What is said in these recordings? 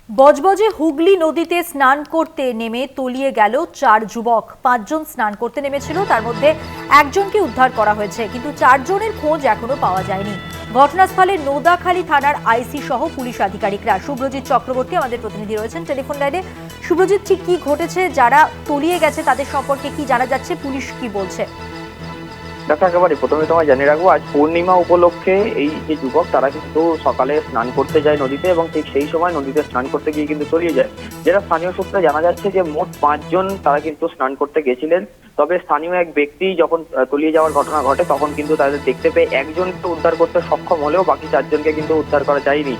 বজবজে হুগলি নদীতে স্নান করতে নেমে তলিয়ে গেল 4 যুবক। 5 জন স্নান করতে নেমেছিল, তার মধ্যে একজনকে উদ্ধার করা হয়েছে, কিন্তু 4 জনের খোঁজ এখনো পাওয়া যায়নি। ঘটনাস্থলে নোদাখালী থানার আইসি সহ পুলিশ আধিকারিকরা। শুভ্রজিৎ চক্রবর্তী আমাদের প্রতিনিধি রয়েছেন টেলিফোন লাইনে। শুভ্রজিৎ, ঠিক কি ঘটেছে, যারা তলিয়ে গেছে তাদের সম্পর্কে কি জানা যাচ্ছে, পুলিশ কি বলছে? দেখো, একেবারে প্রথমে তোমায় জানিয়ে রাখবো, আজ পূর্ণিমা উপলক্ষে এই যে যুবক তারা কিন্তু সকালে স্নান করতে যায় নদীতে, এবং ঠিক সেই সময় নদীতে স্নান করতে গিয়ে কিন্তু তলিয়ে যায়। যেটা স্থানীয় সূত্রে জানা যাচ্ছে যে মোট 5 জন তারা কিন্তু স্নান করতে গেছিলেন। তবে স্থানীয় এক ব্যক্তি যখন তলিয়ে যাওয়ার ঘটনা ঘটে তখন কিন্তু তাদের দেখতে পেয়ে একজনকে উদ্ধার করতে সক্ষম হলেও বাকি 4 জনকে কিন্তু উদ্ধার করা যায়নি।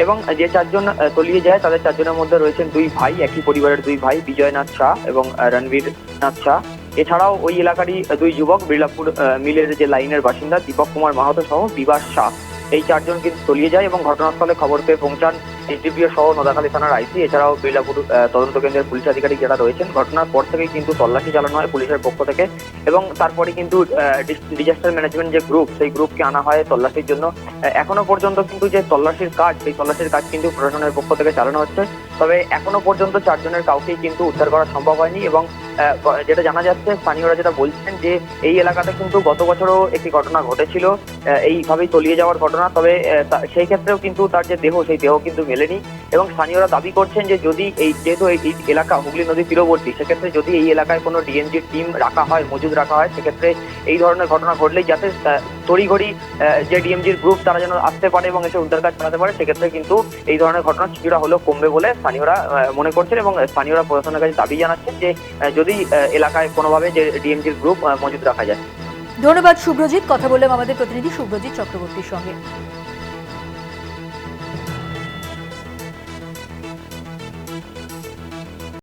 এবং যে 4 জন তলিয়ে যায় তাদের 4 জনের মধ্যে রয়েছেন 2 ভাই, একই পরিবারের 2 ভাই, বিজয়নাথ শাহ এবং রণবীর নাথ শাহ। এছাড়াও ওই এলাকারই 2 যুবক, বিড়লাপুর মিলের যে লাইনের বাসিন্দা দীপক কুমার মাহাতো সহ বিবাস শাহ। এই 4 জন কিন্তু তলিয়ে যায় এবং ঘটনাস্থলে খবর পেয়ে পৌঁছান এসডিপিও সহ নোদাখালী থানার আইসি, এছাড়াও বিড়লাপুর তদন্ত কেন্দ্রের পুলিশ আধিকারিক যারা রয়েছেন। ঘটনার পর থেকেই কিন্তু তল্লাশি চালানো হয় পুলিশের পক্ষ থেকে, এবং তারপরে কিন্তু ডিজাস্টার ম্যানেজমেন্ট যে গ্রুপ, সেই গ্রুপকে আনা হয় তল্লাশির জন্য। এখনো পর্যন্ত কিন্তু যে তল্লাশির কাজ, সেই তল্লাশির কাজ কিন্তু প্রশাসনের পক্ষ থেকে চালানো হচ্ছে। তবে এখনো পর্যন্ত 4 জনের কাউকেই কিন্তু উদ্ধার করা সম্ভব হয়নি। এবং যেটা জানা যাচ্ছে, স্থানীয়রা যেটা বলছেন যে এই এলাকাতে কিন্তু গত বছরও একটি ঘটনা ঘটেছিল এইভাবেই তলিয়ে যাওয়ার ঘটনা। তবে সেই ক্ষেত্রেও কিন্তু তার যে দেহ, সেই দেহ কিন্তু মেলেনি। এবং স্থানীয়রা দাবি করছেন যে যদি যেহেতু এই এলাকা হুগলি নদীর তীরবর্তী, সেক্ষেত্রে যদি এই এলাকায় কোনো ডিএনজির টিম রাখা হয়, মজুদ রাখা হয়, সেক্ষেত্রে এই ধরনের ঘটনা ঘটলেই যাতে তড়িঘড়ি যে ডিএমজির গ্রুপ তারা যেন আসতে পারে এবং এসে উদ্ধার কাজ চালাতে পারে, সেক্ষেত্রে কিন্তু এই ধরনের ঘটনা কিছুটা হলেও কমবে বলে স্থানীয়রা মনে করছেন। এবং স্থানীয়রা প্রশাসনের কাছে দাবি জানাচ্ছেন যে যদি এলাকায় কোনোভাবে যে ডিএমজির গ্রুপ মজুদ রাখা যায়। ধন্যবাদ শুভ্রজিৎ, কথা বললাম আমাদের প্রতিনিধি শুভ্রজিৎ চক্রবর্তীর সঙ্গে।